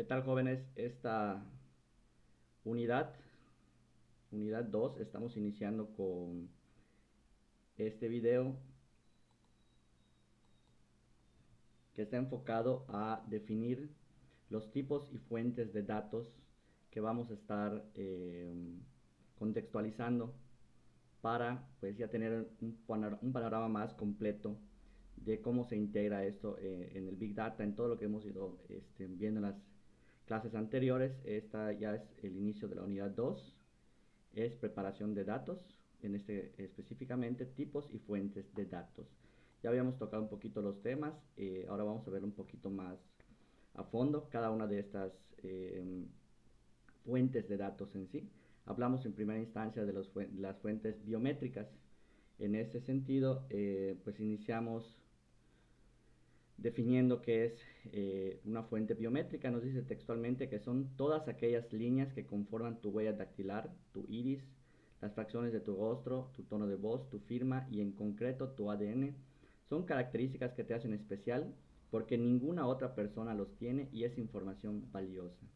¿Qué tal, jóvenes? Esta unidad, unidad 2, estamos iniciando con este video que está enfocado a definir los tipos y fuentes de datos que vamos a estar contextualizando para pues ya tener un panorama más completo de cómo se integra esto en el Big Data, en todo lo que hemos ido viendo en las clases anteriores. Esta ya es el inicio de la unidad 2, es preparación de datos, en este específicamente tipos y fuentes de datos. Ya habíamos tocado un poquito los temas, ahora vamos a ver un poquito más a fondo cada una de estas fuentes de datos en sí. Hablamos en primera instancia de las fuentes biométricas. En ese sentido, pues iniciamos definiendo qué es una fuente biométrica. Nos dice textualmente que son todas aquellas líneas que conforman tu huella dactilar, tu iris, las fracciones de tu rostro, tu tono de voz, tu firma y en concreto tu ADN. Son características que te hacen especial porque ninguna otra persona los tiene y es información valiosa.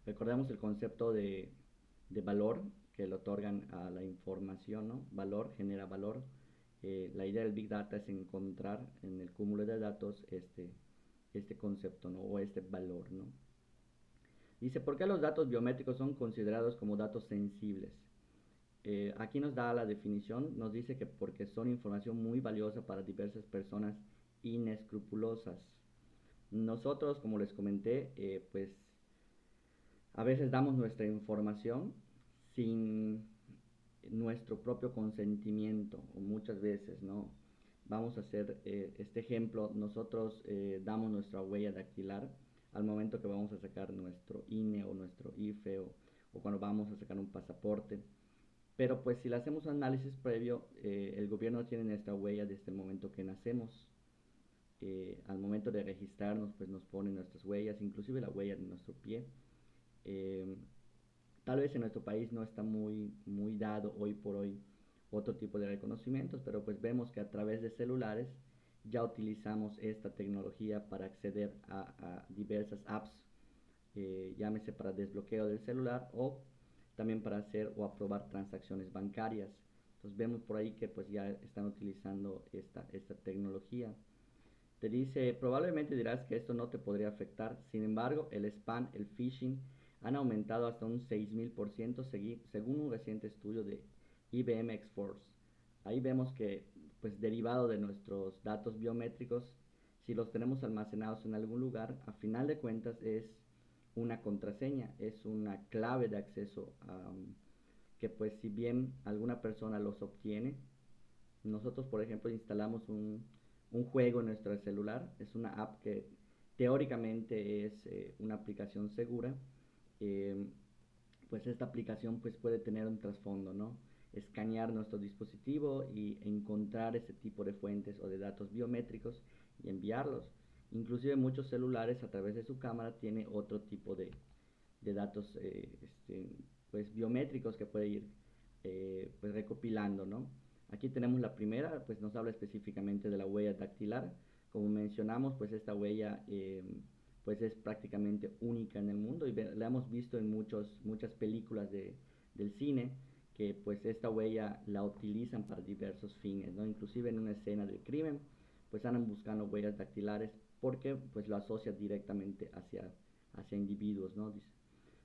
Recordemos el concepto de valor que le otorgan a la información, ¿no? Valor genera valor. La idea del Big Data es encontrar en el cúmulo de datos este concepto, ¿no? O este valor, ¿no? Dice, ¿por qué los datos biométricos son considerados como datos sensibles? Aquí nos da la definición, nos dice que porque son información muy valiosa para diversas personas inescrupulosas. Nosotros, como les comenté, pues a veces damos nuestra información sin nuestro propio consentimiento, o muchas veces, ¿no? Vamos a hacer este ejemplo, nosotros damos nuestra huella dactilar al momento que vamos a sacar nuestro INE o nuestro IFE o cuando vamos a sacar un pasaporte. Pero pues si le hacemos un análisis previo, el gobierno tiene nuestra huella desde el momento que nacemos. Al momento de registrarnos, pues nos ponen nuestras huellas, inclusive la huella de nuestro pie. Eh, Tal vez en nuestro país no está muy dado hoy por hoy otro tipo de reconocimientos, pero pues vemos que a través de celulares ya utilizamos esta tecnología para acceder a diversas apps, llámese para desbloqueo del celular o también para hacer o aprobar transacciones bancarias. Entonces vemos por ahí que pues ya están utilizando esta tecnología. Te dice, probablemente dirás que esto no te podría afectar, sin embargo, el spam, el phishing han aumentado hasta un 6000% según un reciente estudio de IBM X-Force. Ahí vemos que, pues derivado de nuestros datos biométricos, si los tenemos almacenados en algún lugar, a final de cuentas es una contraseña, es una clave de acceso que pues si bien alguna persona los obtiene, nosotros, por ejemplo, instalamos un juego en nuestro celular. Es una app que teóricamente es una aplicación segura. Eh, pues esta aplicación pues puede tener un trasfondo, ¿no? Escanear nuestro dispositivo y encontrar ese tipo de fuentes o de datos biométricos y enviarlos. Inclusive muchos celulares a través de su cámara tiene otro tipo de datos pues biométricos que puede ir pues recopilando, ¿no? Aquí tenemos la primera, pues nos habla específicamente de la huella dactilar. Como mencionamos, pues esta huella pues es prácticamente única en el mundo y la hemos visto en muchas películas del cine que pues esta huella la utilizan para diversos fines, ¿no? Inclusive en una escena de crimen, pues andan buscando huellas dactilares porque pues lo asocia directamente hacia individuos, ¿no?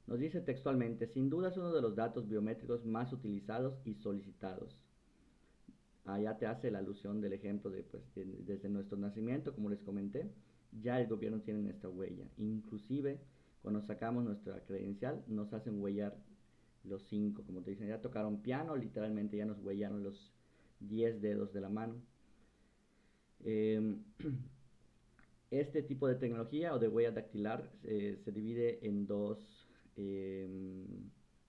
Nos dice textualmente, sin duda es uno de los datos biométricos más utilizados y solicitados. Allá te hace la alusión del ejemplo de, pues, desde nuestro nacimiento, como les comenté, ya el gobierno tiene nuestra huella. Inclusive, cuando sacamos nuestra credencial, nos hacen huellar los 5, como te dicen, ya tocaron piano, literalmente ya nos huellaron los 10 dedos de la mano. Eh, Este tipo de tecnología o de huella dactilar se divide en dos eh,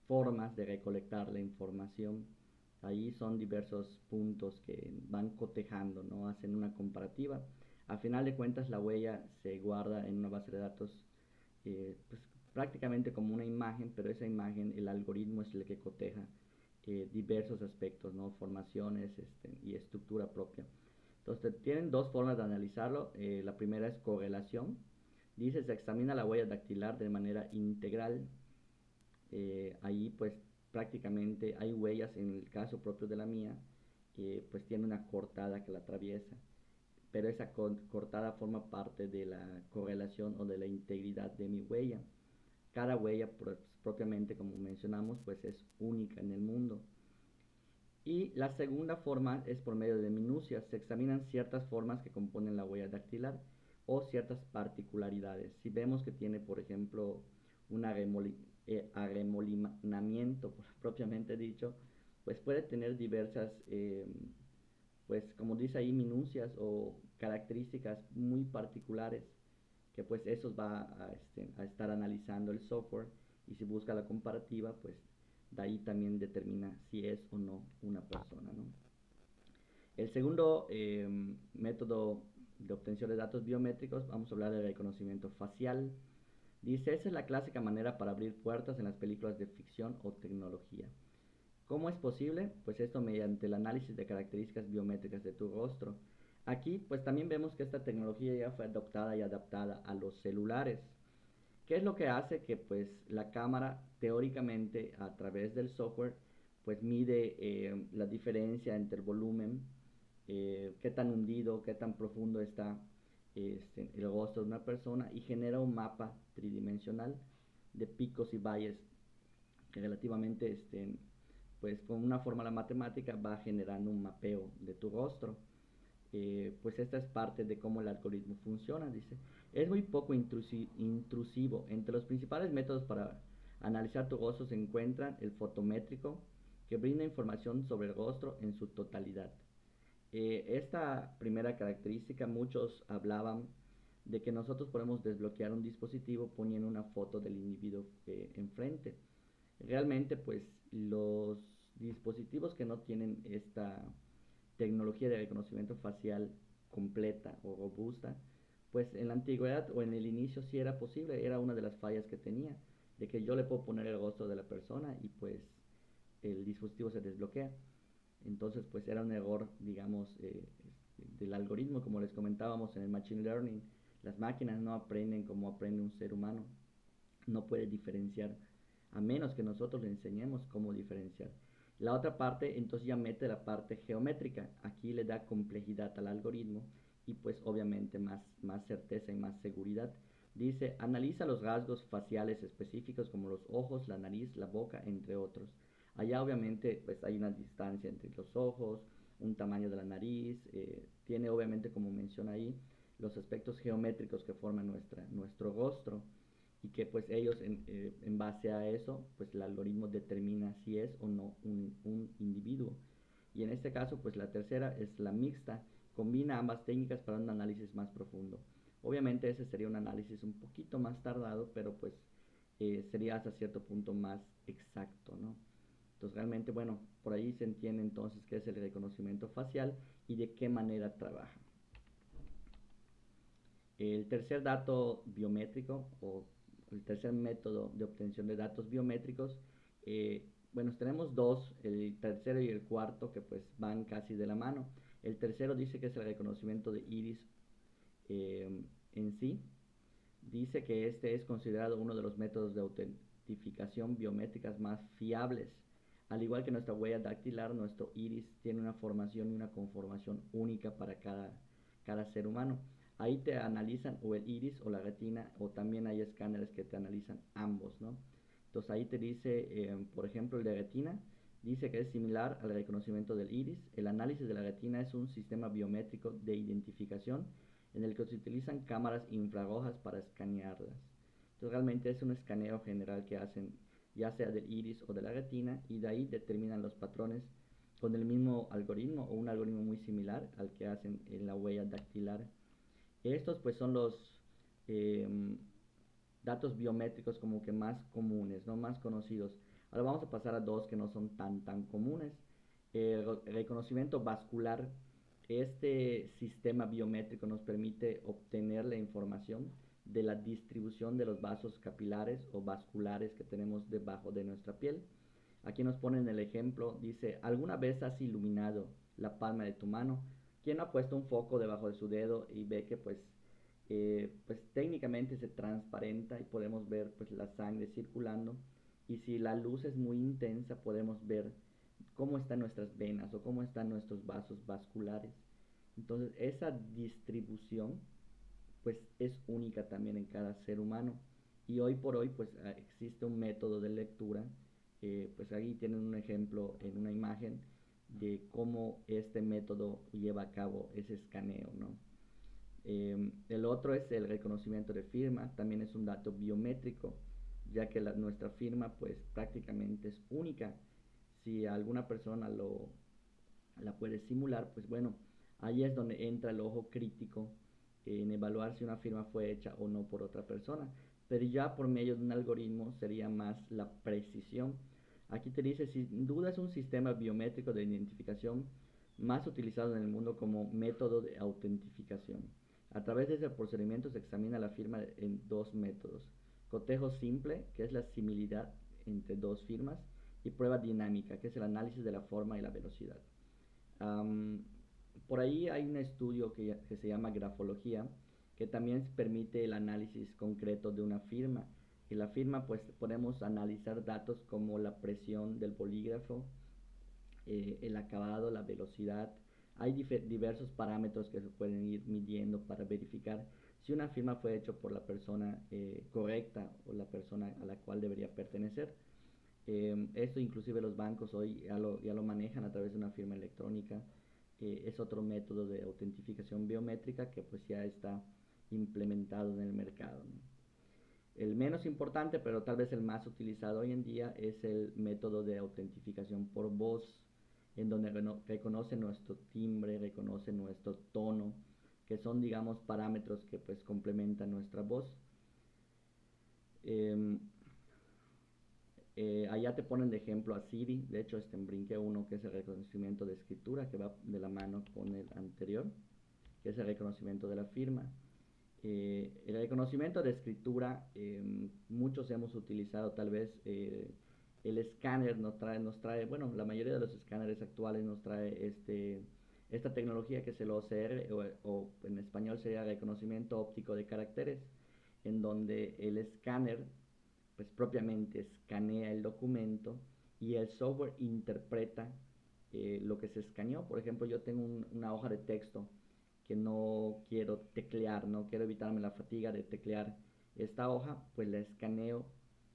formas de recolectar la información. Ahí son diversos puntos que van cotejando, ¿no? Hacen una comparativa. A final de cuentas, la huella se guarda en una base de datos pues, prácticamente como una imagen, pero esa imagen, el algoritmo es el que coteja diversos aspectos, ¿no? Formaciones y estructura propia. Entonces tienen dos formas de analizarlo. La primera es correlación. Dice, se examina la huella dactilar de manera integral. Ahí pues prácticamente hay huellas, en el caso propio de la mía, pues tiene una cortada que la atraviesa, pero esa cortada forma parte de la correlación o de la integridad de mi huella. Cada huella propiamente, como mencionamos, pues es única en el mundo. Y la segunda forma es por medio de minucias. Se examinan ciertas formas que componen la huella dactilar o ciertas particularidades. Si vemos que tiene, por ejemplo, un arremolinamiento propiamente dicho, pues puede tener diversas, pues como dice ahí, minucias o características muy particulares que pues eso va a estar analizando el software, y si busca la comparativa, pues de ahí también determina si es o no una persona, ¿no? El segundo método de obtención de datos biométricos, vamos a hablar de reconocimiento facial. Dice, esa es la clásica manera para abrir puertas en las películas de ficción o tecnología. ¿Cómo es posible? Pues esto mediante el análisis de características biométricas de tu rostro. Aquí pues también vemos que esta tecnología ya fue adoptada y adaptada a los celulares. ¿Qué es lo que hace? Que pues la cámara teóricamente a través del software pues mide la diferencia entre el volumen, qué tan hundido, qué tan profundo está el rostro de una persona, y genera un mapa tridimensional de picos y valles que relativamente pues con una fórmula matemática va generando un mapeo de tu rostro. Pues esta es parte de cómo el algoritmo funciona, dice. Es muy poco intrusivo. Entre los principales métodos para analizar tu rostro se encuentran el fotométrico, que brinda información sobre el rostro en su totalidad. Esta primera característica, muchos hablaban de que nosotros podemos desbloquear un dispositivo poniendo una foto del individuo enfrente. Realmente, pues los dispositivos que no tienen esta tecnología de reconocimiento facial completa o robusta, pues en la antigüedad o en el inicio sí era posible, era una de las fallas que tenía, de que yo le puedo poner el rostro de la persona y pues el dispositivo se desbloquea. Entonces pues era un error, digamos, del algoritmo, como les comentábamos en el Machine Learning. Las máquinas no aprenden como aprende un ser humano, no puede diferenciar, a menos que nosotros le enseñemos cómo diferenciar. La otra parte entonces ya mete la parte geométrica, aquí le da complejidad al algoritmo y pues obviamente más certeza y más seguridad. Dice, analiza los rasgos faciales específicos como los ojos, la nariz, la boca, entre otros. Allá obviamente pues hay una distancia entre los ojos, un tamaño de la nariz, tiene obviamente, como menciona ahí, los aspectos geométricos que forman nuestro rostro, y que pues ellos en base a eso pues el algoritmo determina si es o no un individuo. Y en este caso pues la tercera es la mixta, combina ambas técnicas para un análisis más profundo. Obviamente ese sería un análisis un poquito más tardado, pero pues sería hasta cierto punto más exacto, ¿no? Entonces realmente, bueno, por ahí se entiende entonces qué es el reconocimiento facial y de qué manera trabaja. El tercer dato biométrico o el tercer método de obtención de datos biométricos, bueno, tenemos dos, el tercero y el cuarto, que pues van casi de la mano. El tercero dice que es el reconocimiento de iris eh, en sí. Dice que este es considerado uno de los métodos de autentificación biométricas más fiables. Al igual que nuestra huella dactilar, nuestro iris tiene una formación y una conformación única para cada ser humano. Ahí te analizan o el iris o la retina, o también hay escáneres que te analizan ambos, ¿no? Entonces ahí te dice, por ejemplo, el de retina, dice que es similar al reconocimiento del iris. El análisis de la retina es un sistema biométrico de identificación en el que se utilizan cámaras infrarrojas para escanearlas. Entonces realmente es un escaneo general que hacen ya sea del iris o de la retina, y de ahí determinan los patrones con el mismo algoritmo o un algoritmo muy similar al que hacen en la huella dactilar. Estos pues son los eh, datos biométricos como que más comunes, ¿no? Más conocidos. Ahora vamos a pasar a dos que no son tan comunes. El reconocimiento vascular. Este sistema biométrico nos permite obtener la información de la distribución de los vasos capilares o vasculares que tenemos debajo de nuestra piel. Aquí nos ponen el ejemplo, dice, ¿alguna vez has iluminado la palma de tu mano? ¿Quién ha puesto un foco debajo de su dedo y ve que pues pues técnicamente se transparenta y podemos ver pues la sangre circulando, y si la luz es muy intensa podemos ver cómo están nuestras venas o cómo están nuestros vasos vasculares. Entonces esa distribución pues es única también en cada ser humano, y hoy por hoy pues existe un método de lectura. Pues ahí tienen un ejemplo en una imagen de cómo este método lleva a cabo ese escaneo, ¿no? El otro es el reconocimiento de firma, también es un dato biométrico, ya que nuestra firma pues prácticamente es única. Si alguna persona la puede simular, pues bueno, ahí es donde entra el ojo crítico en evaluar si una firma fue hecha o no por otra persona. Pero ya por medio de un algoritmo sería más la precisión. Aquí te dice, sin duda es un sistema biométrico de identificación más utilizado en el mundo como método de autentificación. A través de ese procedimiento se examina la firma en dos métodos: cotejo simple, que es la similidad entre dos firmas, y prueba dinámica, que es el análisis de la forma y la velocidad. Um, por ahí hay un estudio que se llama grafología, que también permite el análisis concreto de una firma. Y la firma, pues podemos analizar datos como la presión del bolígrafo, el acabado, la velocidad. Hay diversos parámetros que se pueden ir midiendo para verificar si una firma fue hecha por la persona correcta o la persona a la cual debería pertenecer. Esto inclusive los bancos hoy ya lo manejan a través de una firma electrónica. Es otro método de autentificación biométrica que pues ya está implementado en el mercado, ¿no? El menos importante, pero tal vez el más utilizado hoy en día, es el método de autentificación por voz, en donde reconoce nuestro timbre, reconoce nuestro tono, que son, digamos, parámetros que pues complementan nuestra voz. Eh, Allá te ponen de ejemplo a Siri. De hecho, brinqué uno que es el reconocimiento de escritura, que va de la mano con el anterior, que es el reconocimiento de la firma. El reconocimiento de escritura, muchos hemos utilizado tal vez el escáner nos trae, bueno, la mayoría de los escáneres actuales nos trae esta tecnología que es el OCR, o en español sería reconocimiento óptico de caracteres, en donde el escáner pues propiamente escanea el documento y el software interpreta lo que se escaneó. Por ejemplo, yo tengo una hoja de texto que no quiero teclear, no quiero evitarme la fatiga de teclear esta hoja, pues la escaneo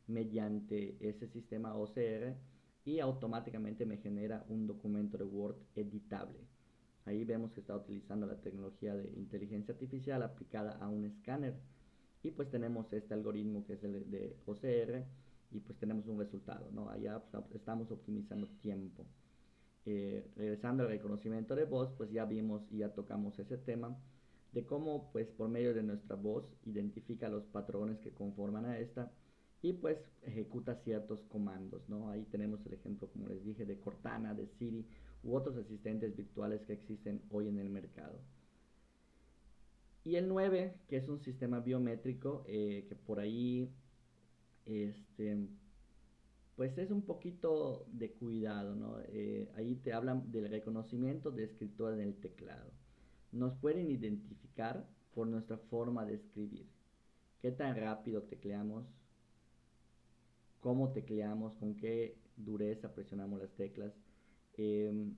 mediante ese sistema OCR y automáticamente me genera un documento de Word editable. Ahí vemos que está utilizando la tecnología de inteligencia artificial aplicada a un escáner, y pues tenemos este algoritmo que es el de OCR, y pues tenemos un resultado, ¿no? Allá pues, estamos optimizando tiempo. Regresando al reconocimiento de voz, pues ya vimos y ya tocamos ese tema de cómo pues por medio de nuestra voz identifica los patrones que conforman a esta y pues ejecuta ciertos comandos, ¿no? Ahí tenemos el ejemplo, como les dije, de Cortana, de Siri u otros asistentes virtuales que existen hoy en el mercado. Y el 9, que es un sistema biométrico, que por ahí este, pues es un poquito de cuidado, ¿no? Ahí te hablan del reconocimiento de escritura en el teclado. Nos pueden identificar por nuestra forma de escribir. ¿Qué tan rápido tecleamos? ¿Cómo tecleamos? ¿Con qué dureza presionamos las teclas? Eh,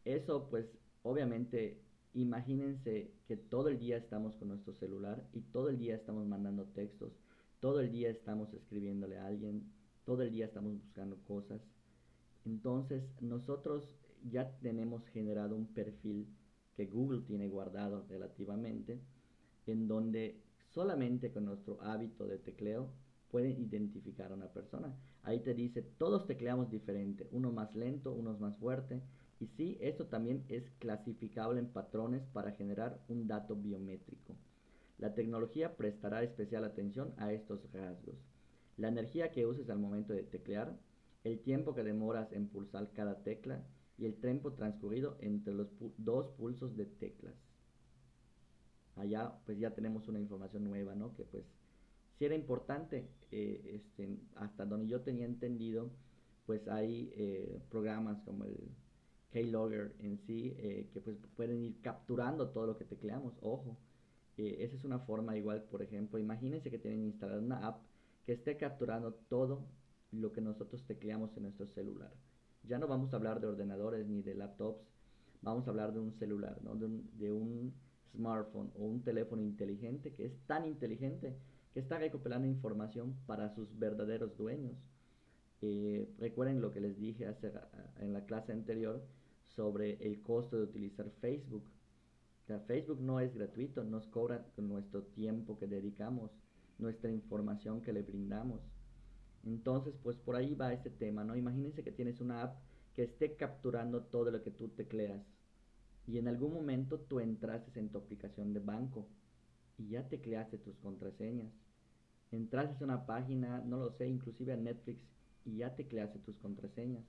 Eso pues obviamente, imagínense que todo el día estamos con nuestro celular y todo el día estamos mandando textos, todo el día estamos escribiéndole a alguien, todo el día estamos buscando cosas. Entonces nosotros ya tenemos generado un perfil que Google tiene guardado relativamente, en donde solamente con nuestro hábito de tecleo pueden identificar a una persona. Ahí te dice, todos tecleamos diferente, uno más lento, uno más fuerte. Y sí, esto también es clasificable en patrones para generar un dato biométrico. La tecnología prestará especial atención a estos rasgos: la energía que uses al momento de teclear, el tiempo que demoras en pulsar cada tecla y el tiempo transcurrido entre los dos pulsos de teclas. Allá pues ya tenemos una información nueva, ¿no? Que pues si era importante, hasta donde yo tenía entendido, pues hay programas como el Keylogger en sí, que pues pueden ir capturando todo lo que tecleamos, ojo, Esa es una forma igual, por ejemplo, imagínense que tienen instalada una app que esté capturando todo lo que nosotros tecleamos en nuestro celular. Ya no vamos a hablar de ordenadores ni de laptops, vamos a hablar de un celular, ¿no? De un smartphone o un teléfono inteligente que es tan inteligente que está recopilando información para sus verdaderos dueños. Recuerden lo que les dije en la clase anterior sobre el costo de utilizar Facebook. O sea, Facebook no es gratuito, nos cobra nuestro tiempo que dedicamos, nuestra información que le brindamos. Entonces, pues por ahí va ese tema, ¿no? Imagínense que tienes una app que esté capturando todo lo que tú tecleas y en algún momento tú entraste en tu aplicación de banco y ya tecleaste tus contraseñas. Entraste a una página, no lo sé, inclusive a Netflix y ya tecleaste tus contraseñas.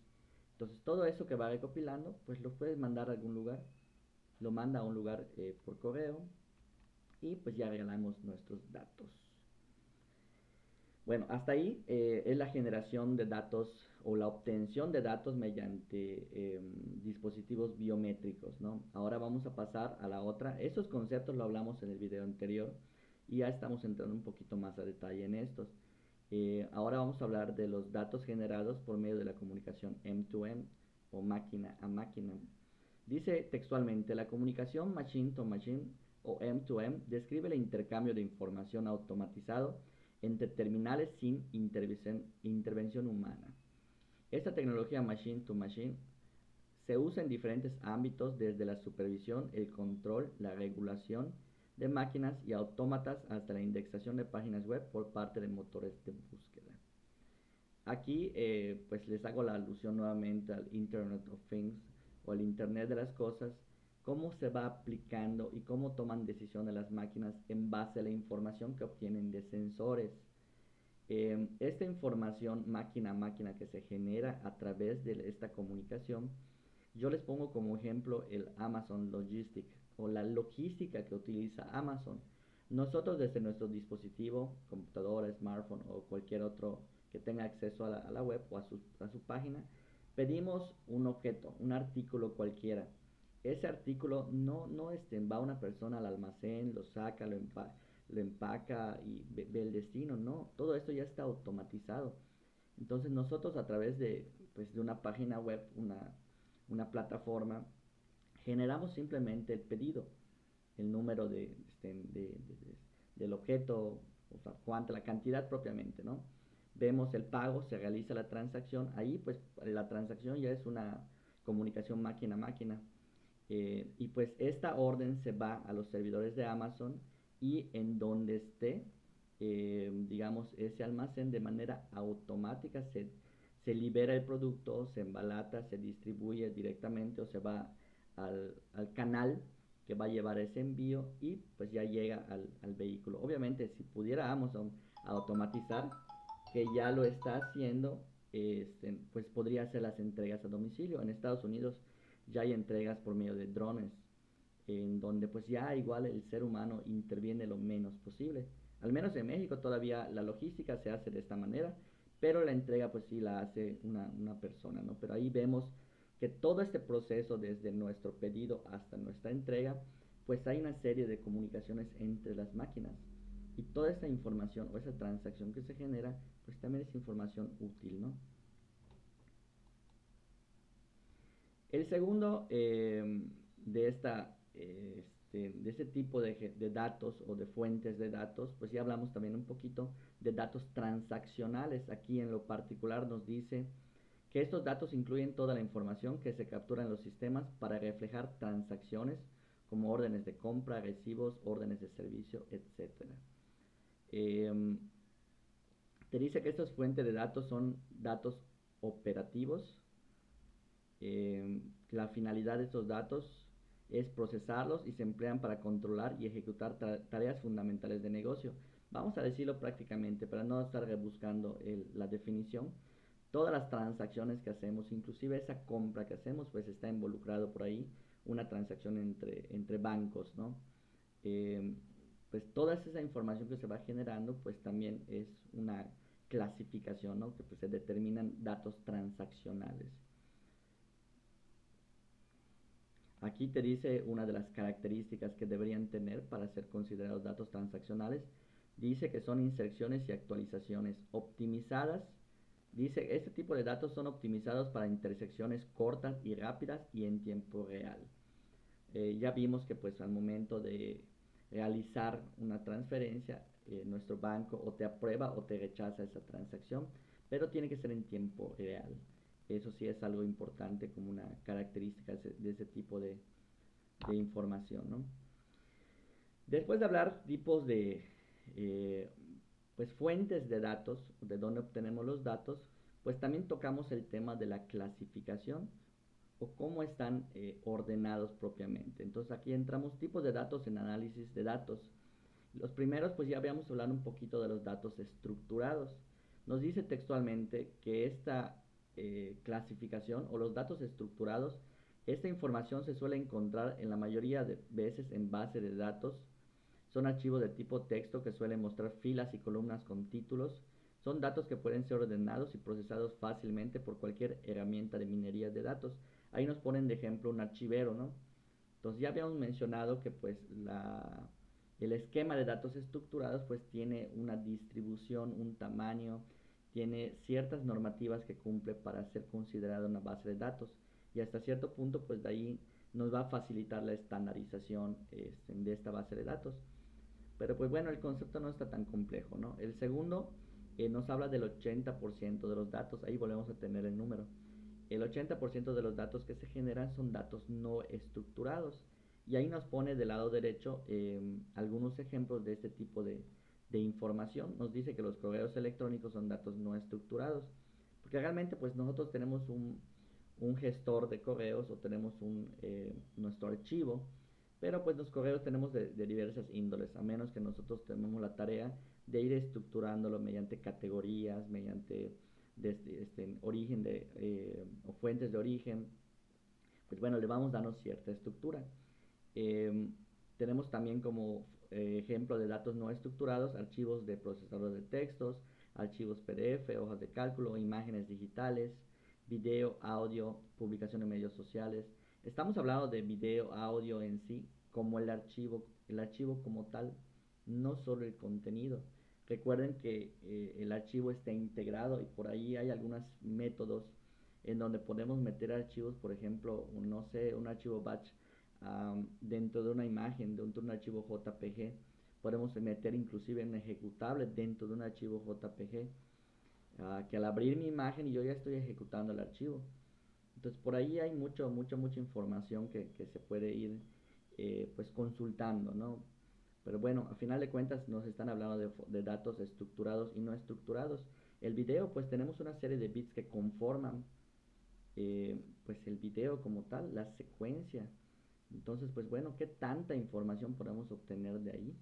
Entonces todo eso que va recopilando, pues lo puedes mandar a algún lugar, lo manda a un lugar por correo y pues ya regalamos nuestros datos. Bueno, hasta ahí es la generación de datos o la obtención de datos mediante dispositivos biométricos, ¿no? Ahora vamos a pasar a la otra. Esos conceptos lo hablamos en el video anterior y ya estamos entrando un poquito más a detalle en estos. Ahora vamos a hablar de los datos generados por medio de la comunicación M2M o máquina a máquina. Dice textualmente, la comunicación machine to machine o M2M describe el intercambio de información automatizado entre terminales sin intervención humana. Esta tecnología machine to machine se usa en diferentes ámbitos desde la supervisión, el control, la regulación de máquinas y autómatas hasta la indexación de páginas web por parte de motores de búsqueda. Aquí pues les hago la alusión nuevamente al Internet of Things o al Internet de las cosas, cómo se va aplicando y cómo toman decisiones las máquinas en base a la información que obtienen de sensores. Esta información máquina a máquina que se genera a través de esta comunicación, yo les pongo como ejemplo el Amazon Logistic o la logística que utiliza Amazon. Nosotros desde nuestro dispositivo, computadora, smartphone o cualquier otro que tenga acceso a la web o a su página, pedimos un objeto, un artículo cualquiera. Ese artículo no va una persona al almacén, lo saca, lo empaca y ve el destino, no, todo esto ya está automatizado. Entonces nosotros a través de una página web, una plataforma, generamos simplemente el pedido, el número del objeto, o sea, cuánto, la cantidad propiamente, ¿no? Vemos el pago, se realiza la transacción, ahí pues la transacción ya es una comunicación máquina a máquina. Y pues esta orden se va a los servidores de Amazon y en donde esté, digamos, ese almacén de manera automática se libera el producto, se embalata, se distribuye directamente o se va al canal que va a llevar ese envío y pues ya llega al vehículo. Obviamente si pudiera Amazon automatizar, que ya lo está haciendo, pues podría hacer las entregas a domicilio. En Estados Unidos ya hay entregas por medio de drones, en donde pues ya igual el ser humano interviene lo menos posible. Al menos en México todavía la logística se hace de esta manera, pero la entrega pues sí la hace una persona, ¿no? Pero ahí vemos que todo este proceso, desde nuestro pedido hasta nuestra entrega, pues hay una serie de comunicaciones entre las máquinas. Y toda esa información o esa transacción que se genera, pues también es información útil, ¿no? El segundo de este tipo de datos o de fuentes de datos, pues ya hablamos también un poquito de datos transaccionales. Aquí en lo particular nos dice que estos datos incluyen toda la información que se captura en los sistemas para reflejar transacciones como órdenes de compra, recibos, órdenes de servicio, etcétera. Eh, Te dice que estas fuentes de datos son datos operativos. La finalidad de estos datos es procesarlos y se emplean para controlar y ejecutar tareas fundamentales de negocio. Vamos a decirlo prácticamente para no estar rebuscando la definición. Todas las transacciones que hacemos, inclusive esa compra que hacemos, pues está involucrado por ahí una transacción entre bancos, ¿no? Eh, pues toda esa información que se va generando, pues también es una clasificación, ¿no? Que pues se determinan datos transaccionales. Aquí te dice una de las características que deberían tener para ser considerados datos transaccionales. Dice que son inserciones y actualizaciones optimizadas. Dice, este tipo de datos son optimizados para intersecciones cortas y rápidas y en tiempo real. Ya vimos que pues al momento de realizar una transferencia, nuestro banco o te aprueba o te rechaza esa transacción, pero tiene que ser en tiempo real. Eso sí es algo importante como una característica de ese tipo de información, ¿no? Después de hablar tipos de eh, pues fuentes de datos, de dónde obtenemos los datos, pues también tocamos el tema de la clasificación o cómo están ordenados propiamente. Entonces aquí entramos tipos de datos en análisis de datos. Los primeros pues ya habíamos hablado un poquito de los datos estructurados. Nos dice textualmente que esta clasificación o los datos estructurados, esta información se suele encontrar en la mayoría de veces en base de datos. Son archivos de tipo texto que suelen mostrar filas y columnas con títulos. Son datos que pueden ser ordenados y procesados fácilmente por cualquier herramienta de minería de datos. Ahí nos ponen de ejemplo un archivero, ¿no? Entonces ya habíamos mencionado que pues el esquema de datos estructurados pues tiene una distribución, un tamaño, tiene ciertas normativas que cumple para ser considerada una base de datos y hasta cierto punto pues de ahí nos va a facilitar la estandarización de esta base de datos. Pero pues bueno, el concepto no está tan complejo, ¿no? El segundo nos habla del 80% de los datos, ahí volvemos a tener el número. El 80% de los datos que se generan son datos no estructurados. Y ahí nos pone del lado derecho algunos ejemplos de este tipo de información. Nos dice que los correos electrónicos son datos no estructurados. Porque realmente pues nosotros tenemos un gestor de correos o tenemos nuestro archivo, pero pues los correos tenemos de diversas índoles, a menos que nosotros tenemos la tarea de ir estructurándolo mediante categorías, mediante origen o fuentes de origen, pues bueno, le vamos dando cierta estructura. Eh, Tenemos también como ejemplo de datos no estructurados, archivos de procesadores de textos, archivos PDF, hojas de cálculo, imágenes digitales, video, audio, publicación en medios sociales. Estamos hablando de video, audio en sí, como el archivo como tal, no solo el contenido. Recuerden que el archivo está integrado y por ahí hay algunos métodos en donde podemos meter archivos, por ejemplo, no sé, un archivo batch dentro de una imagen, dentro de un archivo JPG. Podemos meter inclusive un ejecutable dentro de un archivo JPG, que al abrir mi imagen yo ya estoy ejecutando el archivo. Entonces por ahí hay mucha información que se puede ir pues consultando, ¿no? Pero bueno, a final de cuentas nos están hablando de datos estructurados y no estructurados. El video, pues tenemos una serie de bits que conforman pues el video como tal, la secuencia. Entonces, pues bueno, ¿qué tanta información podemos obtener de ahí?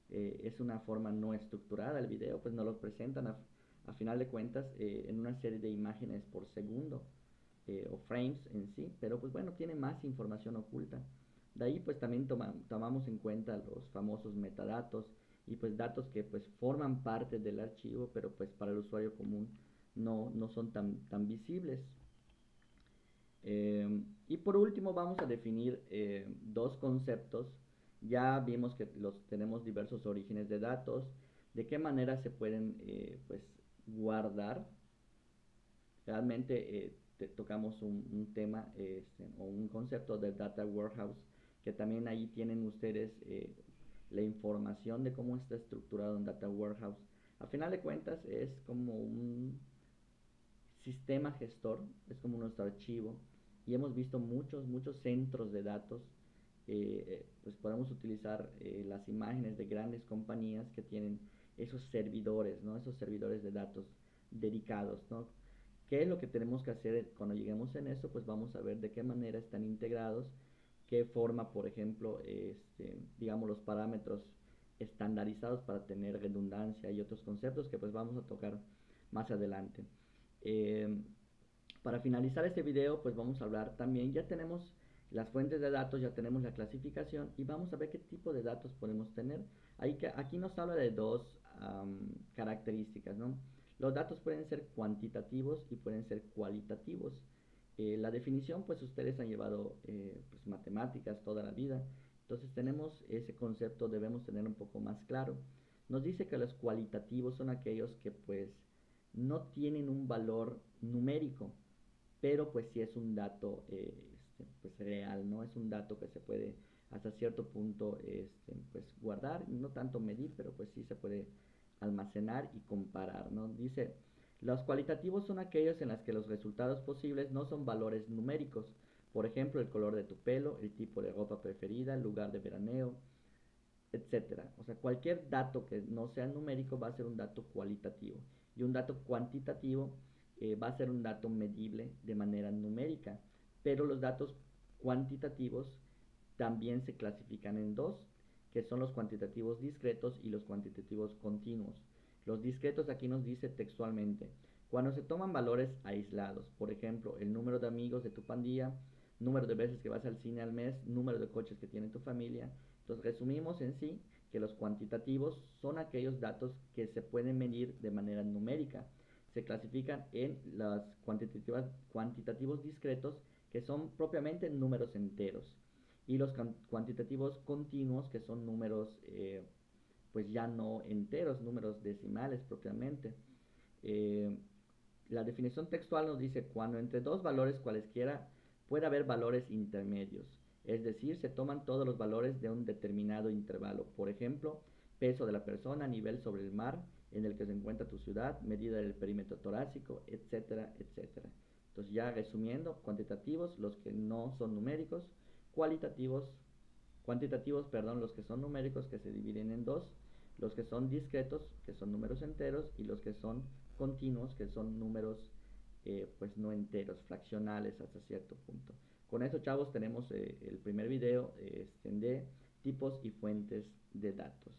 Es una forma no estructurada el video, pues nos lo presentan a final de cuentas en una serie de imágenes por segundo o frames en sí, pero pues bueno, tiene más información oculta. De ahí pues también tomamos en cuenta los famosos metadatos y pues datos que pues forman parte del archivo, pero pues para el usuario común no son tan visibles. Y por último vamos a definir dos conceptos. Ya vimos que tenemos diversos orígenes de datos, de qué manera se pueden pues guardar. Realmente tocamos un tema o un concepto del data warehouse, que también ahí tienen ustedes la información de cómo está estructurado un data warehouse. A final de cuentas es como un sistema gestor, es como nuestro archivo, y hemos visto muchos centros de datos. Pues podemos utilizar las imágenes de grandes compañías que tienen esos servidores, ¿no? Esos servidores de datos dedicados, ¿no? ¿Qué es lo que tenemos que hacer cuando lleguemos en eso? Pues vamos a ver de qué manera están integrados, qué forma, por ejemplo, digamos, los parámetros estandarizados para tener redundancia y otros conceptos que pues vamos a tocar más adelante. Eh, para finalizar este video, pues vamos a hablar también, ya tenemos las fuentes de datos, ya tenemos la clasificación y vamos a ver qué tipo de datos podemos tener. Aquí nos habla de dos características, ¿no? Los datos pueden ser cuantitativos y pueden ser cualitativos. La definición, pues ustedes han llevado pues, matemáticas toda la vida, entonces tenemos ese concepto, debemos tener un poco más claro. Nos dice que los cualitativos son aquellos que pues no tienen un valor numérico, pero pues sí es un dato pues real, ¿no? Es un dato que se puede hasta cierto punto pues guardar, no tanto medir, pero pues sí se puede almacenar y comparar, ¿no? Dice, los cualitativos son aquellos en los que los resultados posibles no son valores numéricos, por ejemplo, el color de tu pelo, el tipo de ropa preferida, el lugar de veraneo, etcétera. O sea, cualquier dato que no sea numérico va a ser un dato cualitativo y un dato cuantitativo va a ser un dato medible de manera numérica, pero los datos cuantitativos también se clasifican en dos, que son los cuantitativos discretos y los cuantitativos continuos. Los discretos aquí nos dice textualmente, cuando se toman valores aislados, por ejemplo, el número de amigos de tu pandilla, número de veces que vas al cine al mes, número de coches que tiene tu familia. Entonces resumimos en sí que los cuantitativos son aquellos datos que se pueden medir de manera numérica. Se clasifican en los cuantitativos discretos, que son propiamente números enteros, y los cuantitativos continuos, que son números pues ya no enteros, números decimales propiamente. Eh, la definición textual nos dice cuando entre dos valores cualesquiera puede haber valores intermedios, es decir, se toman todos los valores de un determinado intervalo, por ejemplo, peso de la persona, nivel sobre el mar en el que se encuentra tu ciudad, medida del perímetro torácico, etcétera, etcétera. Entonces ya resumiendo, cuantitativos los que no son numéricos, cualitativos, cuantitativos, perdón, los que son numéricos que se dividen en dos, los que son discretos, que son números enteros, y los que son continuos, que son números pues no enteros, fraccionales hasta cierto punto. Con eso, chavos, tenemos el primer video de tipos y fuentes de datos.